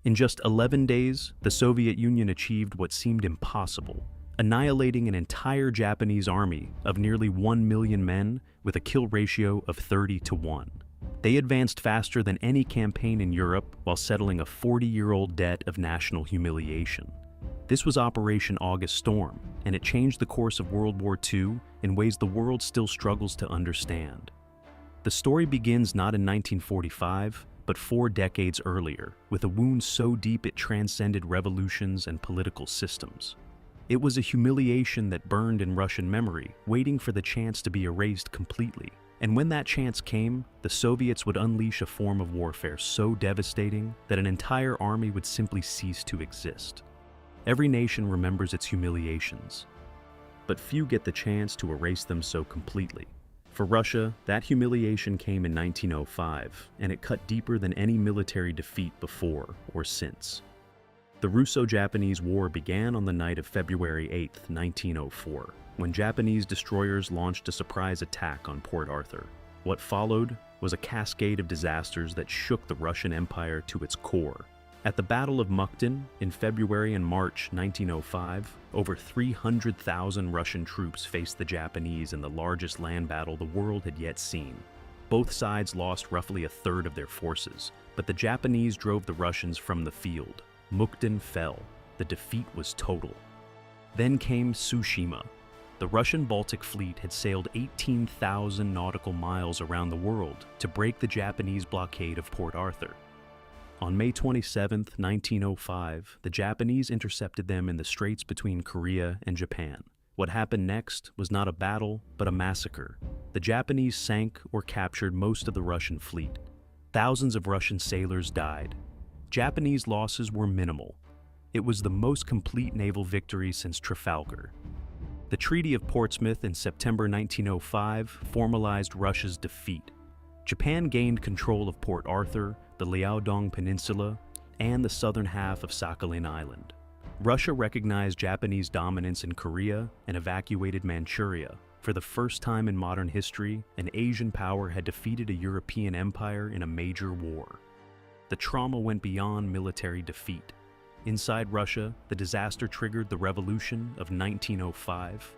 In just 11 days, the Soviet Union achieved what seemed impossible, annihilating an entire Japanese army of nearly 1 million men with a kill ratio of 30-1. They advanced faster than any campaign in Europe while settling a 40-year-old debt of national humiliation. This was Operation August Storm, and it changed the course of World War II in ways the world still struggles to understand. The story begins not in 1945, but 4 decades earlier, with a wound so deep it transcended revolutions and political systems. It was a humiliation that burned in Russian memory, waiting for the chance to be erased completely. And when that chance came, the Soviets would unleash a form of warfare so devastating that an entire army would simply cease to exist. Every nation remembers its humiliations, but few get the chance to erase them so completely. For Russia, that humiliation came in 1905, and it cut deeper than any military defeat before or since. The Russo-Japanese War began on the night of February 8, 1904, when Japanese destroyers launched a surprise attack on Port Arthur. What followed was a cascade of disasters that shook the Russian Empire to its core. At the Battle of Mukden in February and March 1905, over 300,000 Russian troops faced the Japanese in the largest land battle the world had yet seen. Both sides lost roughly a third of their forces, but the Japanese drove the Russians from the field. Mukden fell. The defeat was total. Then came Tsushima. The Russian Baltic Fleet had sailed 18,000 nautical miles around the world to break the Japanese blockade of Port Arthur. On May 27, 1905, the Japanese intercepted them in the straits between Korea and Japan. What happened next was not a battle, but a massacre. The Japanese sank or captured most of the Russian fleet. Thousands of Russian sailors died. Japanese losses were minimal. It was the most complete naval victory since Trafalgar. The Treaty of Portsmouth in September 1905 formalized Russia's defeat. Japan gained control of Port Arthur, the Liaodong Peninsula, and the southern half of Sakhalin Island. Russia recognized Japanese dominance in Korea and evacuated Manchuria. For the first time in modern history, an Asian power had defeated a European empire in a major war. The trauma went beyond military defeat. Inside Russia, the disaster triggered the Revolution of 1905.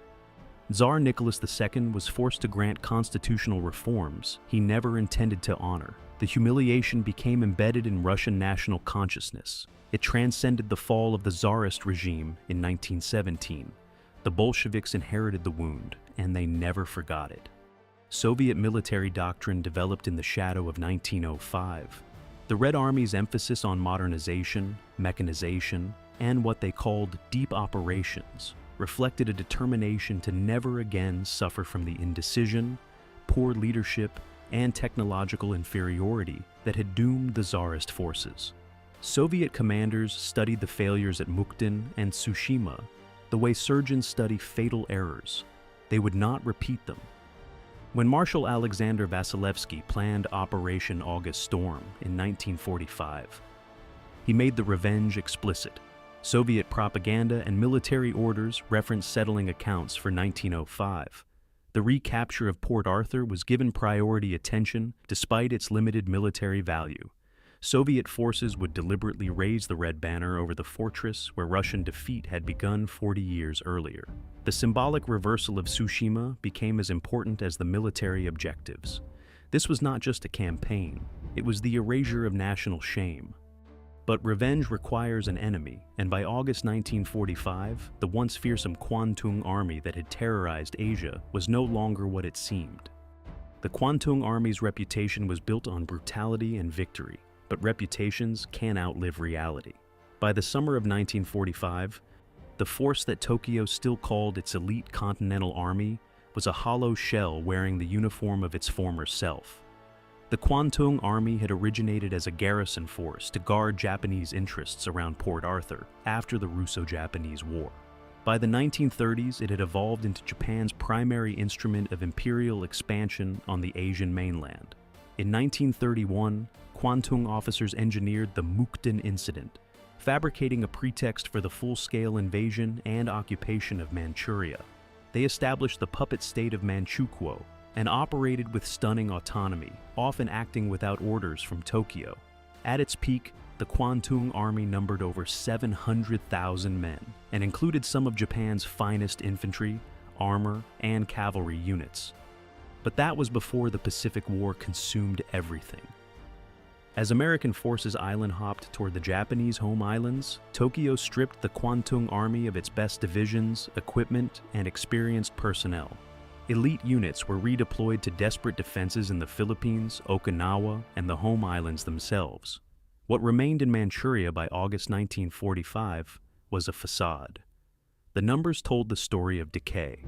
Tsar Nicholas II was forced to grant constitutional reforms he never intended to honor. The humiliation became embedded in Russian national consciousness. It transcended the fall of the Tsarist regime in 1917. The Bolsheviks inherited the wound, and they never forgot it. Soviet military doctrine developed in the shadow of 1905. The Red Army's emphasis on modernization, mechanization, and what they called deep operations reflected a determination to never again suffer from the indecision, poor leadership, and technological inferiority that had doomed the Tsarist forces. Soviet commanders studied the failures at Mukden and Tsushima the way surgeons study fatal errors. They would not repeat them. When Marshal Alexander Vasilevsky planned Operation August Storm in 1945, he made the revenge explicit. Soviet propaganda and military orders referenced settling accounts for 1905. The recapture of Port Arthur was given priority attention despite its limited military value. Soviet forces would deliberately raise the red banner over the fortress where Russian defeat had begun 40 years earlier. The symbolic reversal of Tsushima became as important as the military objectives. This was not just a campaign, it was the erasure of national shame. But revenge requires an enemy, and by August 1945, the once fearsome Kwantung Army that had terrorized Asia was no longer what it seemed. The Kwantung Army's reputation was built on brutality and victory, but reputations can outlive reality. By the summer of 1945, the force that Tokyo still called its elite Continental Army was a hollow shell wearing the uniform of its former self. The Kwantung Army had originated as a garrison force to guard Japanese interests around Port Arthur after the Russo-Japanese War. By the 1930s, it had evolved into Japan's primary instrument of imperial expansion on the Asian mainland. In 1931, Kwantung officers engineered the Mukden Incident, fabricating a pretext for the full-scale invasion and occupation of Manchuria. They established the puppet state of Manchukuo and operated with stunning autonomy, often acting without orders from Tokyo. At its peak, the Kwantung Army numbered over 700,000 men and included some of Japan's finest infantry, armor, and cavalry units. But that was before the Pacific War consumed everything. As American forces island hopped toward the Japanese home islands, Tokyo stripped the Kwantung Army of its best divisions, equipment, and experienced personnel. Elite units were redeployed to desperate defenses in the Philippines, Okinawa, and the home islands themselves. What remained in Manchuria by August 1945 was a facade. The numbers told the story of decay.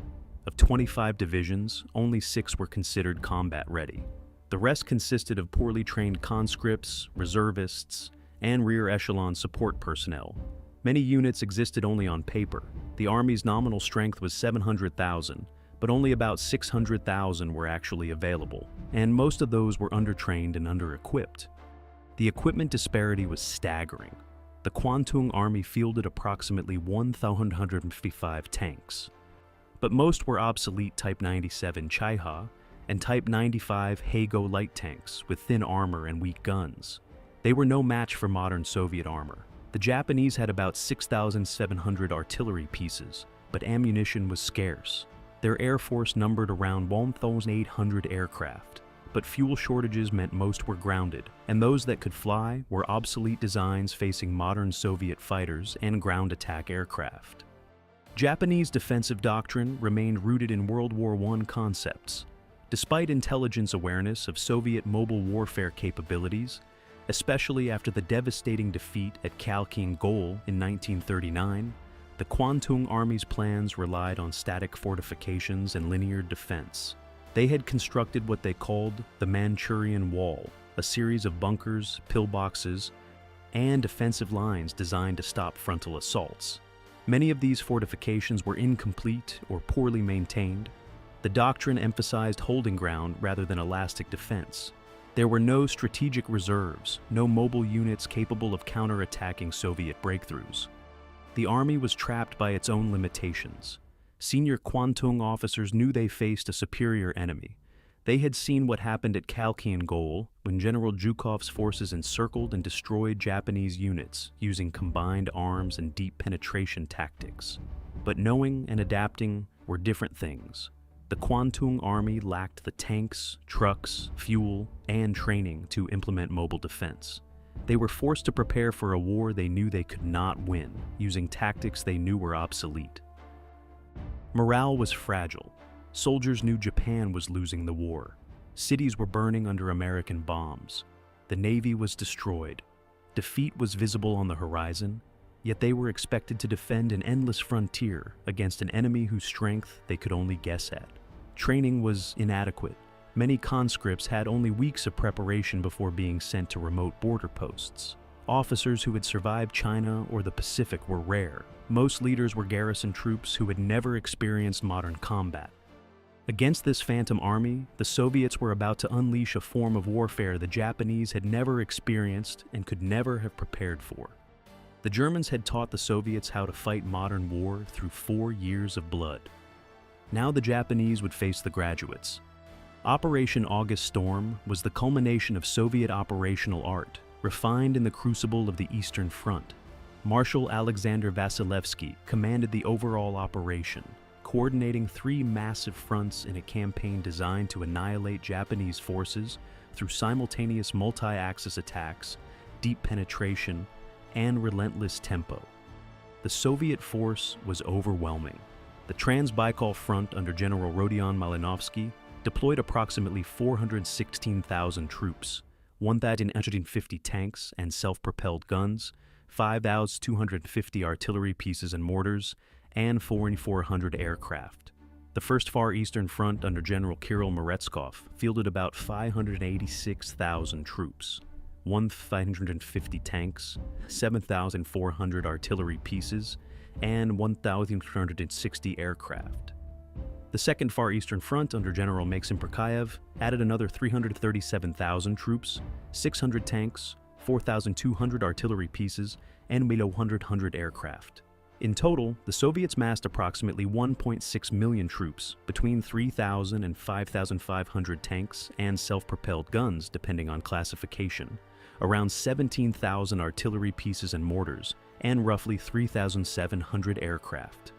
Of 25 divisions, only 6 were considered combat ready. The rest consisted of poorly trained conscripts, reservists, and rear echelon support personnel. Many units existed only on paper. The Army's nominal strength was 700,000, but only about 600,000 were actually available, and most of those were undertrained and under-equipped. The equipment disparity was staggering. The Kwantung Army fielded approximately 1,155 tanks, but most were obsolete Type 97 Chaiha and Type 95 Hago light tanks with thin armor and weak guns. They were no match for modern Soviet armor. The Japanese had about 6,700 artillery pieces, but ammunition was scarce. Their air force numbered around 1,800 aircraft, but fuel shortages meant most were grounded, and those that could fly were obsolete designs facing modern Soviet fighters and ground attack aircraft. Japanese defensive doctrine remained rooted in World War I concepts. Despite intelligence awareness of Soviet mobile warfare capabilities, especially after the devastating defeat at Khalkhin Gol in 1939, the Kwantung Army's plans relied on static fortifications and linear defense. They had constructed what they called the Manchurian Wall, a series of bunkers, pillboxes, and defensive lines designed to stop frontal assaults. Many of these fortifications were incomplete or poorly maintained. The doctrine emphasized holding ground rather than elastic defense. There were no strategic reserves, no mobile units capable of counterattacking Soviet breakthroughs. The army was trapped by its own limitations. Senior Kwantung officers knew they faced a superior enemy. They had seen what happened at Khalkhin Gol when General Zhukov's forces encircled and destroyed Japanese units using combined arms and deep penetration tactics. But knowing and adapting were different things. The Kwantung Army lacked the tanks, trucks, fuel, and training to implement mobile defense. They were forced to prepare for a war they knew they could not win, using tactics they knew were obsolete. Morale was fragile. Soldiers knew Japan was losing the war. Cities were burning under American bombs. The Navy was destroyed. Defeat was visible on the horizon, yet they were expected to defend an endless frontier against an enemy whose strength they could only guess at. Training was inadequate. Many conscripts had only weeks of preparation before being sent to remote border posts. Officers who had survived China or the Pacific were rare. Most leaders were garrison troops who had never experienced modern combat. Against this phantom army, the Soviets were about to unleash a form of warfare the Japanese had never experienced and could never have prepared for. The Germans had taught the Soviets how to fight modern war through 4 years of blood. Now the Japanese would face the graduates. Operation August Storm was the culmination of Soviet operational art, refined in the crucible of the Eastern Front. Marshal Alexander Vasilevsky commanded the overall operation, coordinating 3 massive fronts in a campaign designed to annihilate Japanese forces through simultaneous multi-axis attacks, deep penetration, and relentless tempo. The Soviet force was overwhelming. The Trans-Baikal Front under General Rodion Malinovsky deployed approximately 416,000 troops, 1,850 tanks and self-propelled guns, 5,250 artillery pieces and mortars, and 4,400 aircraft. The First Far Eastern Front under General Kirill Meretskov fielded about 586,000 troops, 1,550 tanks, 7,400 artillery pieces, and 1,360 aircraft. The Second Far Eastern Front under General Maxim Prakayev added another 337,000 troops, 600 tanks, 4,200 artillery pieces, and 1,100 aircraft. In total, the Soviets massed approximately 1.6 million troops, between 3,000 and 5,500 tanks and self-propelled guns, depending on classification, around 17,000 artillery pieces and mortars, and roughly 3,700 aircraft.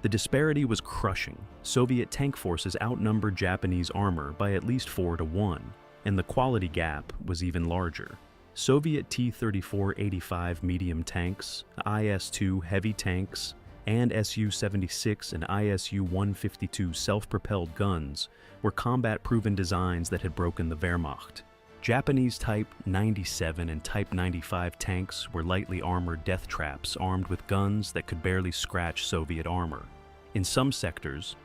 The disparity was crushing. Soviet tank forces outnumbered Japanese armor by at least 4 to 1, and the quality gap was even larger. Soviet T-34-85 medium tanks, IS-2 heavy tanks, and Su-76 and ISU-152 self-propelled guns were combat-proven designs that had broken the Wehrmacht. Japanese Type 97 and Type 95 tanks were lightly armored death traps armed with guns that could barely scratch Soviet armor. In some sectors,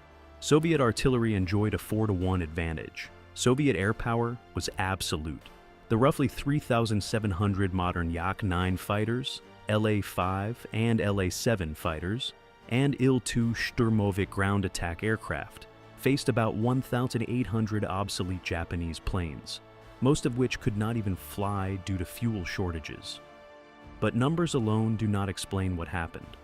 Soviet artillery enjoyed a 4 to 1 advantage. Soviet air power was absolute. The roughly 3,700 modern Yak-9 fighters, La-5 and La-7 fighters, and Il-2 Sturmovik ground attack aircraft faced about 1,800 obsolete Japanese planes, most of which could not even fly due to fuel shortages. But numbers alone do not explain what happened.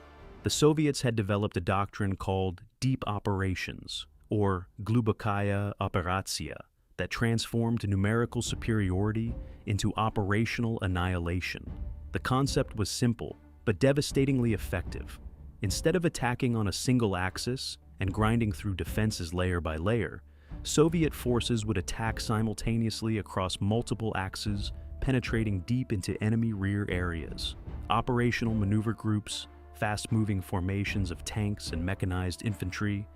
The Soviets had developed a doctrine called deep operations, or glubokaya operatsiya, that transformed numerical superiority into operational annihilation. The concept was simple, but devastatingly effective. Instead of attacking on a single axis and grinding through defenses layer by layer, Soviet forces would attack simultaneously across multiple axes, penetrating deep into enemy rear areas. Operational maneuver groups, fast-moving formations of tanks and mechanized infantry,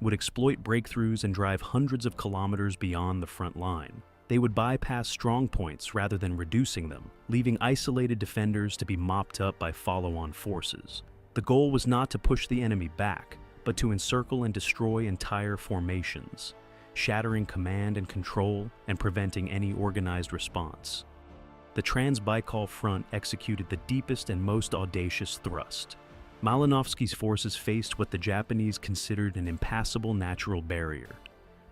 would exploit breakthroughs and drive hundreds of kilometers beyond the front line. They would bypass strong points rather than reducing them, leaving isolated defenders to be mopped up by follow-on forces. The goal was not to push the enemy back, but to encircle and destroy entire formations, shattering command and control and preventing any organized response. The Trans-Baikal Front executed the deepest and most audacious thrust. Malinovsky's forces faced what the Japanese considered an impassable natural barrier,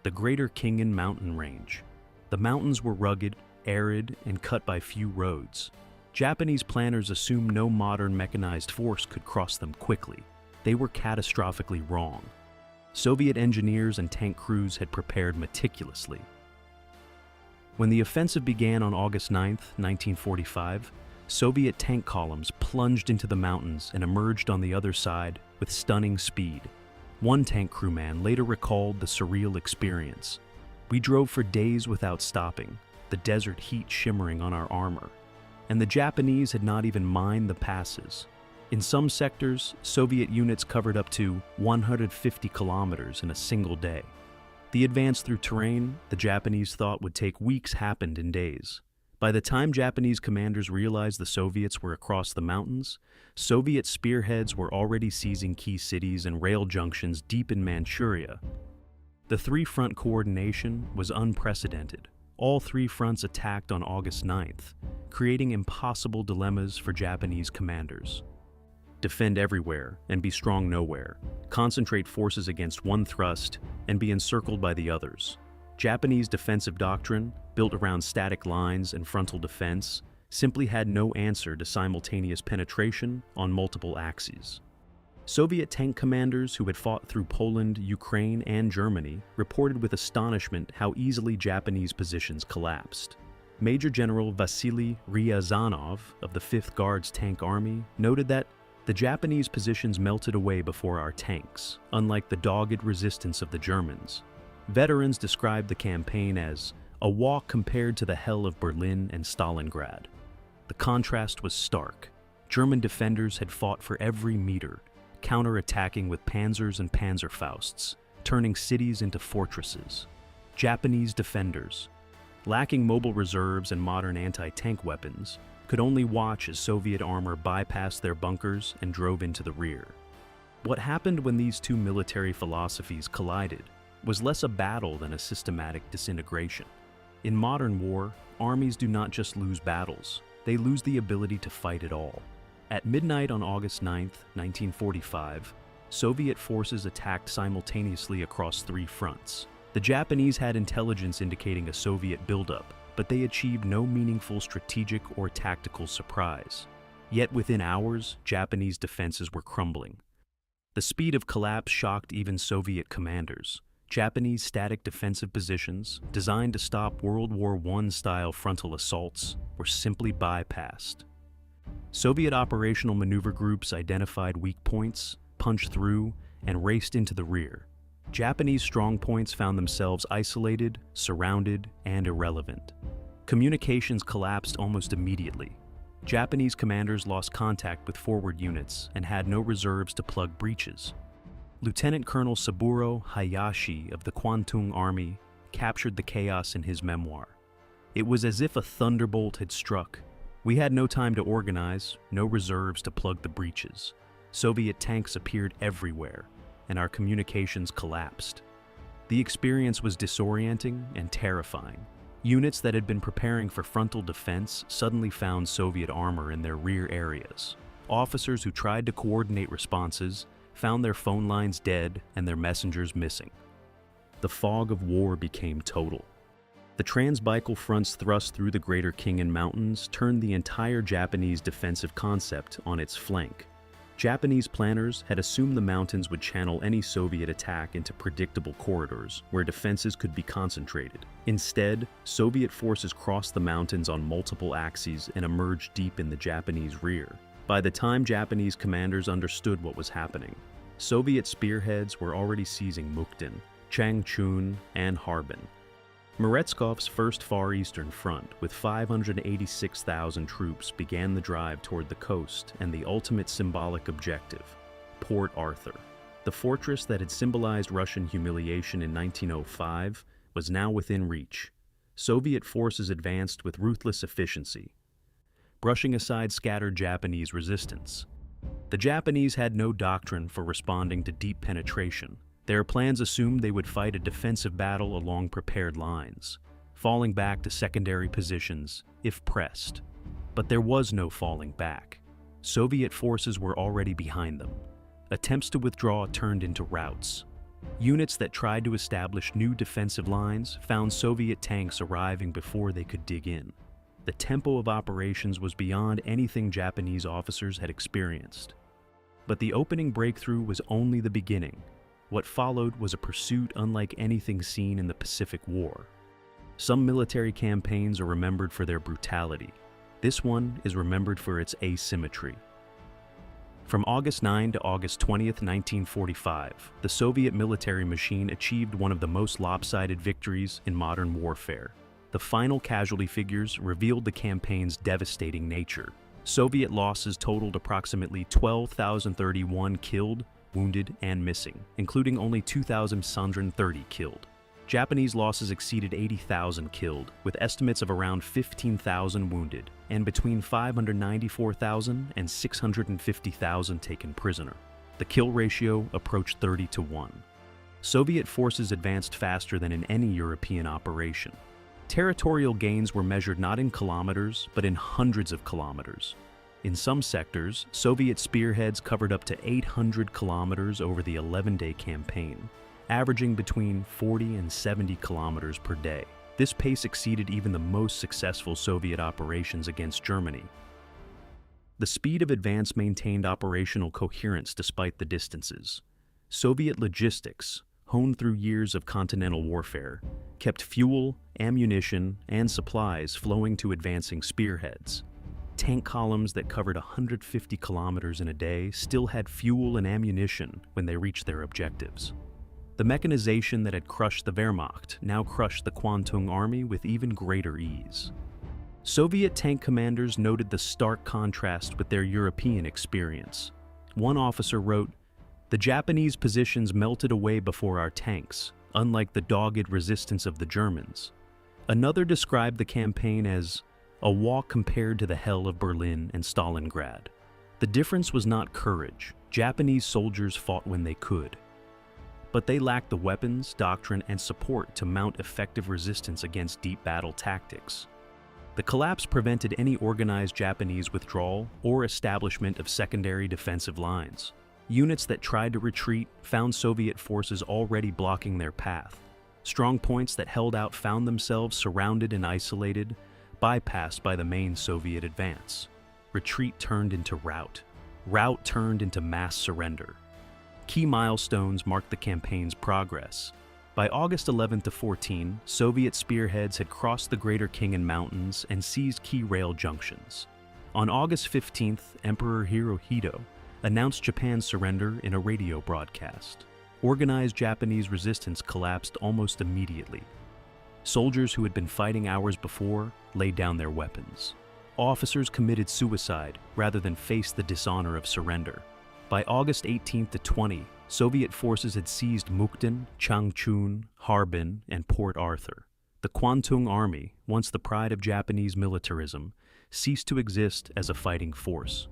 the Greater Khingan Mountain Range. The mountains were rugged, arid, and cut by few roads. Japanese planners assumed no modern mechanized force could cross them quickly. They were catastrophically wrong. Soviet engineers and tank crews had prepared meticulously. When the offensive began on August 9, 1945, Soviet tank columns plunged into the mountains and emerged on the other side with stunning speed. One tank crewman later recalled the surreal experience. "We drove for days without stopping, the desert heat shimmering on our armor, and the Japanese had not even mined the passes. In some sectors, Soviet units covered up to 150 kilometers in a single day. The advance through terrain the Japanese thought would take weeks happened in days. By the time Japanese commanders realized the Soviets were across the mountains, Soviet spearheads were already seizing key cities and rail junctions deep in Manchuria. The three-front coordination was unprecedented. All three fronts attacked on August 9th, creating impossible dilemmas for Japanese commanders. Defend everywhere and be strong nowhere. Concentrate forces against one thrust and be encircled by the others. Japanese defensive doctrine, built around static lines and frontal defense, simply had no answer to simultaneous penetration on multiple axes. Soviet tank commanders who had fought through Poland, Ukraine, and Germany reported with astonishment how easily Japanese positions collapsed. Major General Vasily Ryazanov of the 5th Guards Tank Army noted that the Japanese positions melted away before our tanks, unlike the dogged resistance of the Germans. Veterans described the campaign as a walk compared to the hell of Berlin and Stalingrad. The contrast was stark. German defenders had fought for every meter, counter-attacking with panzers and panzerfausts, turning cities into fortresses. Japanese defenders, lacking mobile reserves and modern anti-tank weapons, could only watch as Soviet armor bypassed their bunkers and drove into the rear. What happened when these two military philosophies collided was less a battle than a systematic disintegration. In modern war, armies do not just lose battles, they lose the ability to fight at all. At midnight on August 9, 1945, Soviet forces attacked simultaneously across three fronts. The Japanese had intelligence indicating a Soviet buildup, but they achieved no meaningful strategic or tactical surprise. Yet within hours, Japanese defenses were crumbling. The speed of collapse shocked even Soviet commanders. Japanese static defensive positions, designed to stop World War I-style frontal assaults, were simply bypassed. Soviet operational maneuver groups identified weak points, punched through, and raced into the rear. Japanese strongpoints found themselves isolated, surrounded, and irrelevant. Communications collapsed almost immediately. Japanese commanders lost contact with forward units and had no reserves to plug breaches. Lieutenant Colonel Saburo Hayashi of the Kwantung Army captured the chaos in his memoir. It was as if a thunderbolt had struck. We had no time to organize, no reserves to plug the breaches. Soviet tanks appeared everywhere, and our communications collapsed. The experience was disorienting and terrifying. Units that had been preparing for frontal defense suddenly found Soviet armor in their rear areas. Officers who tried to coordinate responses found their phone lines dead and their messengers missing. The fog of war became total. The Trans-Baikal front's thrust through the Greater Khingan Mountains turned the entire Japanese defensive concept on its flank. Japanese planners had assumed the mountains would channel any Soviet attack into predictable corridors where defenses could be concentrated. Instead, Soviet forces crossed the mountains on multiple axes and emerged deep in the Japanese rear. By the time Japanese commanders understood what was happening, Soviet spearheads were already seizing Mukden, Changchun, and Harbin. Merezkov's First Far Eastern Front, with 586,000 troops, began the drive toward the coast and the ultimate symbolic objective, Port Arthur. The fortress that had symbolized Russian humiliation in 1905 was now within reach. Soviet forces advanced with ruthless efficiency, brushing aside scattered Japanese resistance. The Japanese had no doctrine for responding to deep penetration. Their plans assumed they would fight a defensive battle along prepared lines, falling back to secondary positions if pressed. But there was no falling back. Soviet forces were already behind them. Attempts to withdraw turned into routs. Units that tried to establish new defensive lines found Soviet tanks arriving before they could dig in. The tempo of operations was beyond anything Japanese officers had experienced. But the opening breakthrough was only the beginning. What followed was a pursuit unlike anything seen in the Pacific War. Some military campaigns are remembered for their brutality. This one is remembered for its asymmetry. From August 9 to August 20, 1945, the Soviet military machine achieved one of the most lopsided victories in modern warfare. The final casualty figures revealed the campaign's devastating nature. Soviet losses totaled approximately 12,031 killed, wounded, and missing, including only 2,630 killed. Japanese losses exceeded 80,000 killed, with estimates of around 15,000 wounded, and between 594,000 and 650,000 taken prisoner. The kill ratio approached 30-1. Soviet forces advanced faster than in any European operation. Territorial gains were measured not in kilometers, but in hundreds of kilometers. In some sectors, Soviet spearheads covered up to 800 kilometers over the 11-day campaign, averaging between 40 and 70 kilometers per day. This pace exceeded even the most successful Soviet operations against Germany. The speed of advance maintained operational coherence despite the distances. Soviet logistics, honed through years of continental warfare, kept fuel, ammunition, and supplies flowing to advancing spearheads. Tank columns that covered 150 kilometers in a day still had fuel and ammunition when they reached their objectives. The mechanization that had crushed the Wehrmacht now crushed the Kwantung Army with even greater ease. Soviet tank commanders noted the stark contrast with their European experience. One officer wrote, "The Japanese positions melted away before our tanks, unlike the dogged resistance of the Germans." Another described the campaign as a walk compared to the hell of Berlin and Stalingrad. The difference was not courage. Japanese soldiers fought when they could. But they lacked the weapons, doctrine, and support to mount effective resistance against deep battle tactics. The collapse prevented any organized Japanese withdrawal or establishment of secondary defensive lines. Units that tried to retreat found Soviet forces already blocking their path. Strong points that held out found themselves surrounded and isolated, bypassed by the main Soviet advance. Retreat turned into rout. Rout turned into mass surrender. Key milestones marked the campaign's progress, By August 11 to 14, Soviet spearheads had crossed the Greater Khingan Mountains and seized key rail junctions. On August 15th, Emperor Hirohito announced Japan's surrender in a radio broadcast. Organized Japanese resistance collapsed almost immediately. Soldiers who had been fighting hours before laid down their weapons. Officers committed suicide rather than face the dishonor of surrender. By August 18 to 20, Soviet forces had seized Mukden, Changchun, Harbin, and Port Arthur. The Kwantung Army, once the pride of Japanese militarism, ceased to exist as a fighting force.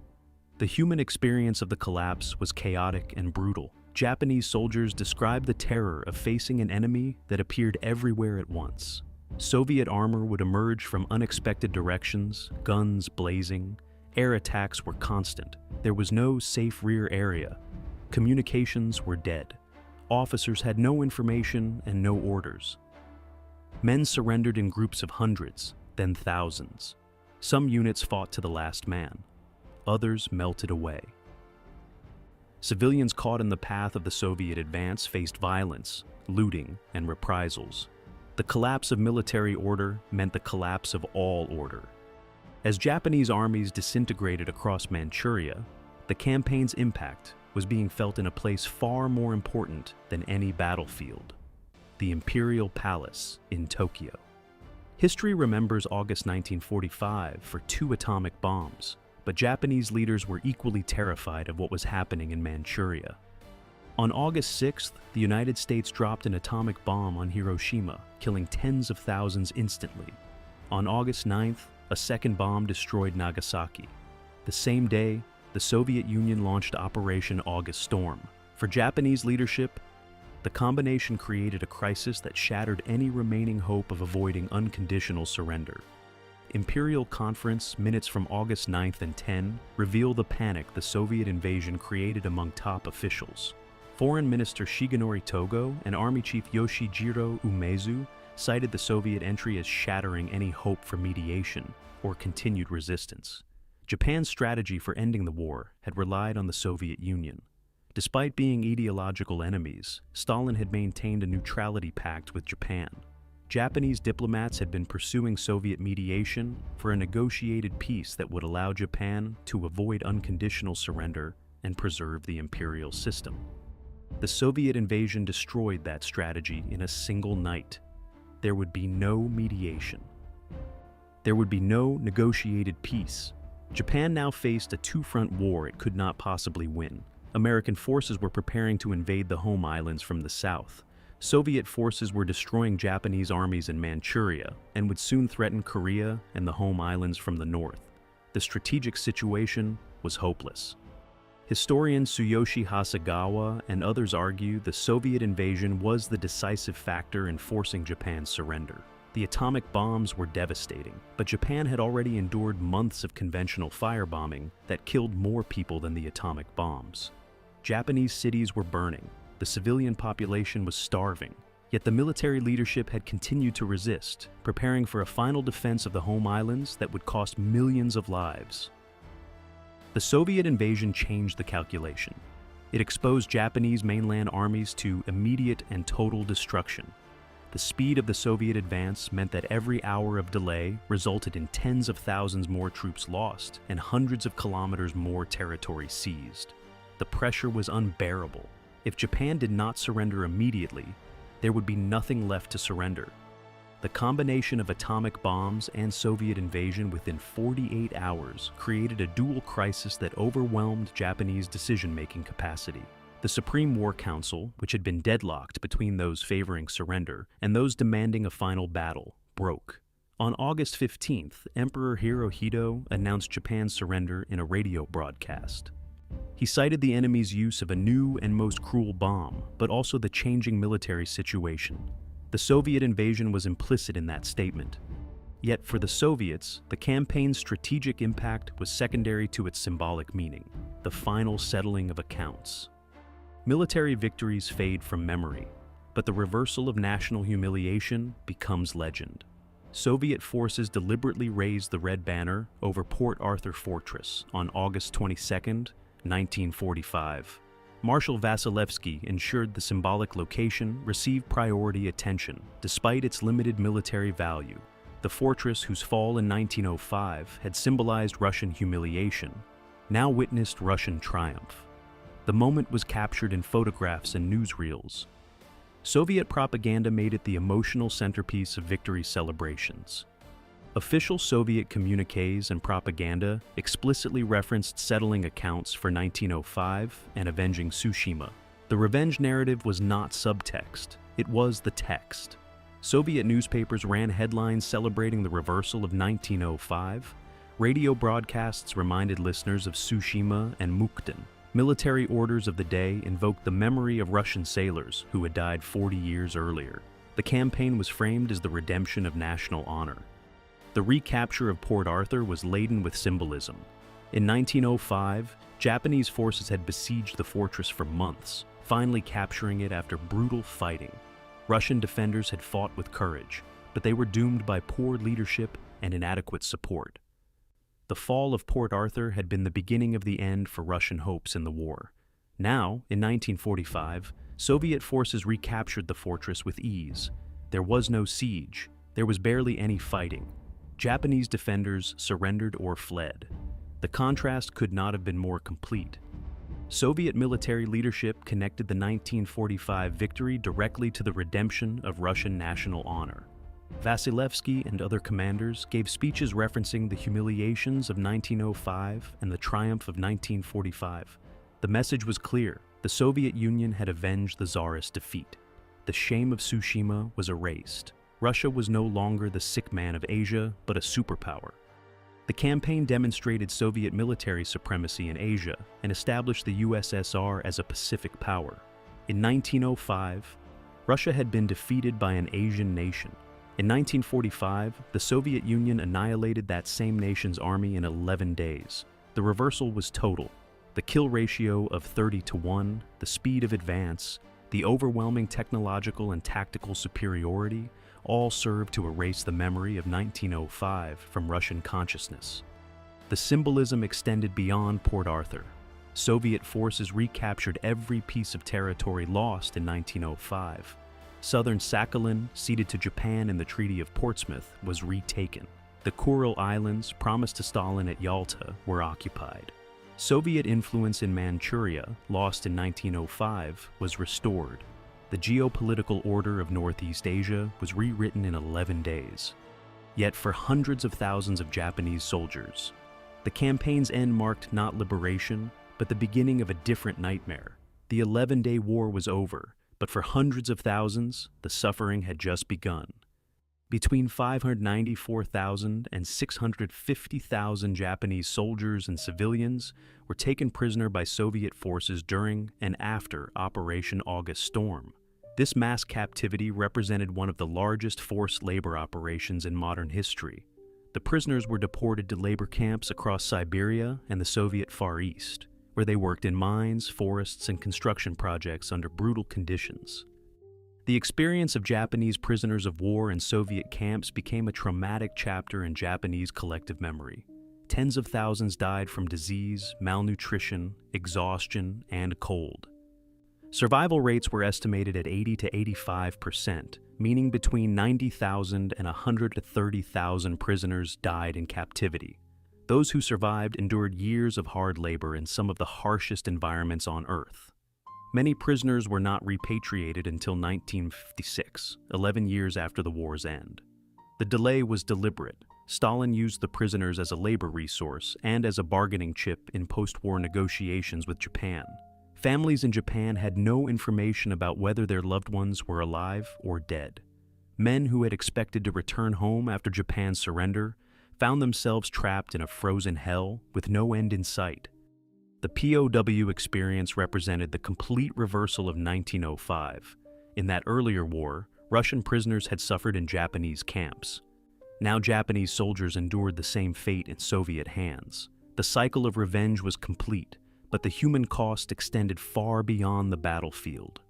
The human experience of the collapse was chaotic and brutal. Japanese soldiers described the terror of facing an enemy that appeared everywhere at once. Soviet armor would emerge from unexpected directions, guns blazing. Air attacks were constant. There was no safe rear area. Communications were dead. Officers had no information and no orders. Men surrendered in groups of hundreds, then thousands. Some units fought to the last man. Others melted away. Civilians caught in the path of the Soviet advance faced violence, looting, and reprisals. The collapse of military order meant the collapse of all order. As Japanese armies disintegrated across Manchuria, the campaign's impact was being felt in a place far more important than any battlefield: the Imperial Palace in Tokyo. History remembers August 1945 for 2 atomic bombs, but Japanese leaders were equally terrified of what was happening in Manchuria. On August 6th, the United States dropped an atomic bomb on Hiroshima, killing tens of thousands instantly. On August 9th, a second bomb destroyed Nagasaki. The same day, the Soviet Union launched Operation August Storm. For Japanese leadership, the combination created a crisis that shattered any remaining hope of avoiding unconditional surrender. Imperial Conference minutes from August 9th and 10 reveal the panic the Soviet invasion created among top officials. Foreign Minister Shigenori Togo and Army Chief Yoshijiro Umezu cited the Soviet entry as shattering any hope for mediation or continued resistance. Japan's strategy for ending the war had relied on the Soviet Union. Despite being ideological enemies, Stalin had maintained a neutrality pact with Japan. Japanese diplomats had been pursuing Soviet mediation for a negotiated peace that would allow Japan to avoid unconditional surrender and preserve the imperial system. The Soviet invasion destroyed that strategy in a single night. There would be no mediation. There would be no negotiated peace. Japan now faced a two-front war it could not possibly win. American forces were preparing to invade the home islands from the south. Soviet forces were destroying Japanese armies in Manchuria and would soon threaten Korea and the home islands from the north. The strategic situation was hopeless. Historian Tsuyoshi Hasegawa and others argue the Soviet invasion was the decisive factor in forcing Japan's surrender. The atomic bombs were devastating, but Japan had already endured months of conventional firebombing that killed more people than the atomic bombs. Japanese cities were burning. The civilian population was starving, yet the military leadership had continued to resist, preparing for a final defense of the home islands that would cost millions of lives. The Soviet invasion changed the calculation. It exposed Japanese mainland armies to immediate and total destruction. The speed of the Soviet advance meant that every hour of delay resulted in tens of thousands more troops lost and hundreds of kilometers more territory seized. The pressure was unbearable. If Japan did not surrender immediately, there would be nothing left to surrender. The combination of atomic bombs and Soviet invasion within 48 hours created a dual crisis that overwhelmed Japanese decision-making capacity. The Supreme War Council, which had been deadlocked between those favoring surrender and those demanding a final battle, broke. On August 15th, Emperor Hirohito announced Japan's surrender in a radio broadcast. He cited the enemy's use of a new and most cruel bomb, but also the changing military situation. The Soviet invasion was implicit in that statement. Yet for the Soviets, the campaign's strategic impact was secondary to its symbolic meaning, the final settling of accounts. Military victories fade from memory, but the reversal of national humiliation becomes legend. Soviet forces deliberately raised the red banner over Port Arthur Fortress on August 22, 1945. Marshal Vasilevsky ensured the symbolic location received priority attention despite its limited military value. The fortress, whose fall in 1905 had symbolized Russian humiliation, now witnessed Russian triumph. The moment was captured in photographs and newsreels. Soviet propaganda made it the emotional centerpiece of victory celebrations. Official Soviet communiques and propaganda explicitly referenced settling accounts for 1905 and avenging Tsushima. The revenge narrative was not subtext, it was the text. Soviet newspapers ran headlines celebrating the reversal of 1905. Radio broadcasts reminded listeners of Tsushima and Mukden. Military orders of the day invoked the memory of Russian sailors who had died 40 years earlier. The campaign was framed as the redemption of national honor. The recapture of Port Arthur was laden with symbolism. In 1905, Japanese forces had besieged the fortress for months, finally capturing it after brutal fighting. Russian defenders had fought with courage, but they were doomed by poor leadership and inadequate support. The fall of Port Arthur had been the beginning of the end for Russian hopes in the war. Now, in 1945, Soviet forces recaptured the fortress with ease. There was no siege. There was barely any fighting. Japanese defenders surrendered or fled. The contrast could not have been more complete. Soviet military leadership connected the 1945 victory directly to the redemption of Russian national honor. Vasilevsky and other commanders gave speeches referencing the humiliations of 1905 and the triumph of 1945. The message was clear: the Soviet Union had avenged the Tsarist defeat. The shame of Tsushima was erased. Russia was no longer the sick man of Asia, but a superpower. The campaign demonstrated Soviet military supremacy in Asia and established the USSR as a Pacific power. In 1905, Russia had been defeated by an Asian nation. In 1945, the Soviet Union annihilated that same nation's army in 11 days. The reversal was total. The kill ratio of 30-1, the speed of advance, the overwhelming technological and tactical superiority all served to erase the memory of 1905 from Russian consciousness. The symbolism extended beyond Port Arthur. Soviet forces recaptured every piece of territory lost in 1905. Southern Sakhalin, ceded to Japan in the Treaty of Portsmouth, was retaken. The Kuril Islands, promised to Stalin at Yalta, were occupied. Soviet influence in Manchuria, lost in 1905, was restored. The geopolitical order of Northeast Asia was rewritten in 11 days. Yet for hundreds of thousands of Japanese soldiers, the campaign's end marked not liberation, but the beginning of a different nightmare. The 11-day war was over, but for hundreds of thousands, the suffering had just begun. Between 594,000 and 650,000 Japanese soldiers and civilians were taken prisoner by Soviet forces during and after Operation August Storm. This mass captivity represented one of the largest forced labor operations in modern history. The prisoners were deported to labor camps across Siberia and the Soviet Far East, where they worked in mines, forests, and construction projects under brutal conditions. The experience of Japanese prisoners of war in Soviet camps became a traumatic chapter in Japanese collective memory. Tens of thousands died from disease, malnutrition, exhaustion, and cold. Survival rates were estimated at 80 to 85%, meaning between 90,000 and 130,000 prisoners died in captivity. Those who survived endured years of hard labor in some of the harshest environments on Earth. Many prisoners were not repatriated until 1956, 11 years after the war's end. The delay was deliberate. Stalin used the prisoners as a labor resource and as a bargaining chip in post-war negotiations with Japan. Families in Japan had no information about whether their loved ones were alive or dead. Men who had expected to return home after Japan's surrender found themselves trapped in a frozen hell with no end in sight. The POW experience represented the complete reversal of 1905. In that earlier war, Russian prisoners had suffered in Japanese camps. Now Japanese soldiers endured the same fate in Soviet hands. The cycle of revenge was complete, but the human cost extended far beyond the battlefield.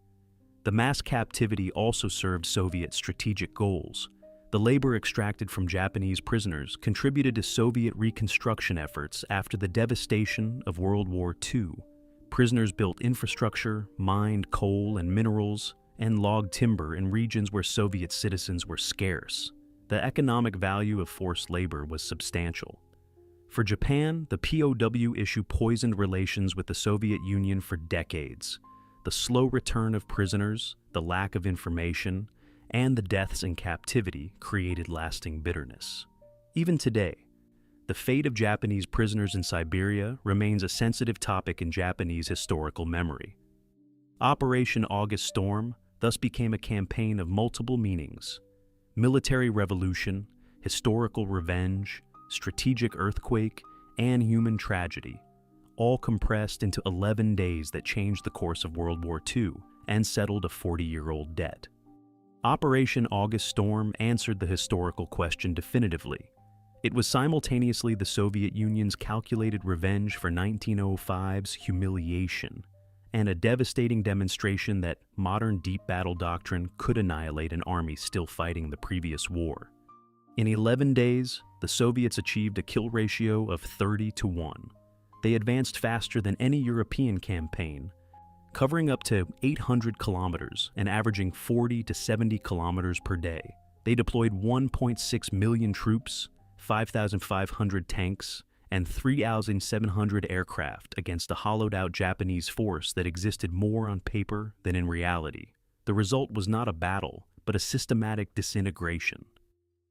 The mass captivity also served Soviet strategic goals. The labor extracted from Japanese prisoners contributed to Soviet reconstruction efforts after the devastation of World War II. Prisoners built infrastructure, mined coal and minerals, and logged timber in regions where Soviet citizens were scarce. The economic value of forced labor was substantial. For Japan, the POW issue poisoned relations with the Soviet Union for decades. The slow return of prisoners, the lack of information, and the deaths in captivity created lasting bitterness. Even today, the fate of Japanese prisoners in Siberia remains a sensitive topic in Japanese historical memory. Operation August Storm thus became a campaign of multiple meanings: military revolution, historical revenge, strategic earthquake, and human tragedy, all compressed into 11 days that changed the course of World War II and settled a 40-year-old debt. Operation August Storm answered the historical question definitively. It was simultaneously the Soviet Union's calculated revenge for 1905's humiliation, and a devastating demonstration that modern deep battle doctrine could annihilate an army still fighting the previous war. In 11 days, the Soviets achieved a kill ratio of 30-1. They advanced faster than any European campaign, covering up to 800 kilometers and averaging 40 to 70 kilometers per day. They deployed 1.6 million troops, 5,500 tanks, and 3,700 aircraft against a hollowed-out Japanese force that existed more on paper than in reality. The result was not a battle, but a systematic disintegration.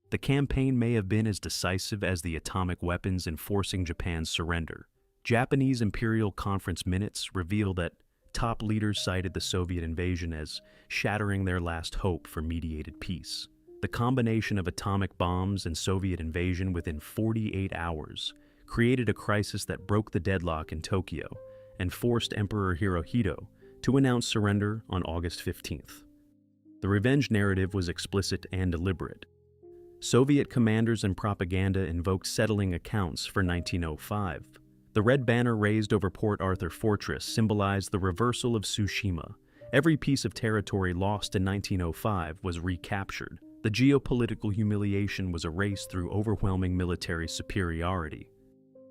The campaign may have been as decisive as the atomic weapons in forcing Japan's surrender. Japanese Imperial Conference minutes reveal that top leaders cited the Soviet invasion as shattering their last hope for mediated peace. The combination of atomic bombs and Soviet invasion within 48 hours created a crisis that broke the deadlock in Tokyo and forced Emperor Hirohito to announce surrender on August 15th. The revenge narrative was explicit and deliberate. Soviet commanders and propaganda invoked settling accounts for 1905. The red banner raised over Port Arthur Fortress symbolized the reversal of Tsushima. Every piece of territory lost in 1905 was recaptured. The geopolitical humiliation was erased through overwhelming military superiority.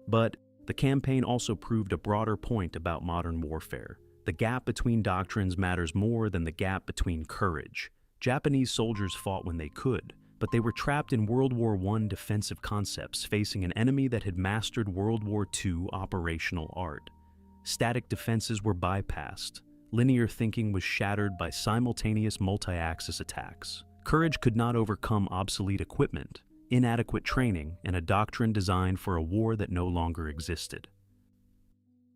But the campaign also proved a broader point about modern warfare. The gap between doctrines matters more than the gap between courage. Japanese soldiers fought when they could, but they were trapped in World War I defensive concepts, facing an enemy that had mastered World War II operational art. Static defenses were bypassed. Linear thinking was shattered by simultaneous multi-axis attacks. Courage could not overcome obsolete equipment, inadequate training, and a doctrine designed for a war that no longer existed.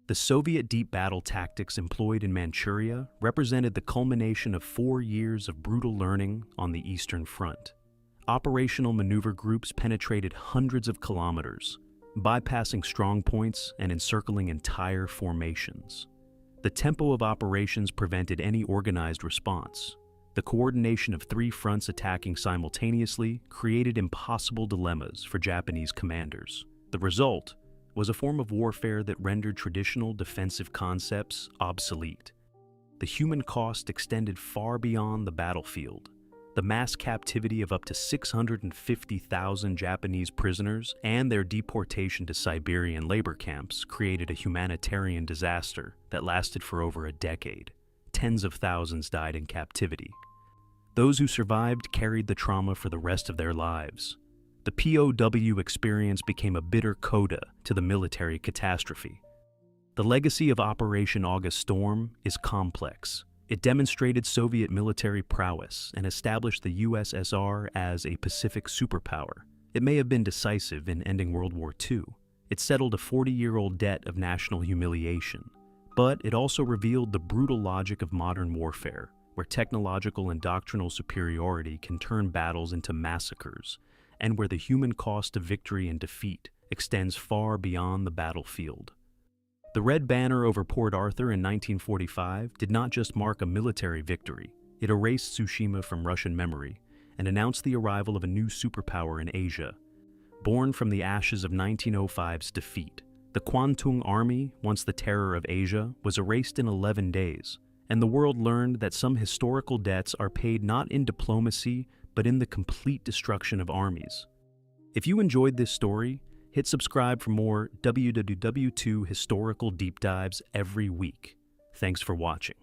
The Soviet deep battle tactics employed in Manchuria represented the culmination of 4 years of brutal learning on the Eastern Front. Operational maneuver groups penetrated hundreds of kilometers, bypassing strong points and encircling entire formations. The tempo of operations prevented any organized response. The coordination of 3 fronts attacking simultaneously created impossible dilemmas for Japanese commanders. The result was a form of warfare that rendered traditional defensive concepts obsolete. The human cost extended far beyond the battlefield. The mass captivity of up to 650,000 Japanese prisoners and their deportation to Siberian labor camps created a humanitarian disaster that lasted for over a decade. Tens of thousands died in captivity. Those who survived carried the trauma for the rest of their lives. The POW experience became a bitter coda to the military catastrophe. The legacy of Operation August Storm is complex. It demonstrated Soviet military prowess and established the USSR as a Pacific superpower. It may have been decisive in ending World War II. It settled a 40-year-old debt of national humiliation. But it also revealed the brutal logic of modern warfare, where technological and doctrinal superiority can turn battles into massacres, and where the human cost of victory and defeat extends far beyond the battlefield. The red banner over Port Arthur in 1945 did not just mark a military victory. It erased Tsushima from Russian memory and announced the arrival of a new superpower in Asia, born from the ashes of 1905's defeat. The Kwantung Army, once the terror of Asia, was erased in 11 days, and the world learned that some historical debts are paid not in diplomacy, but in the complete destruction of armies. If you enjoyed this story, hit Hit subscribe for more WWW2 historical deep dives every week. Thanks for watching.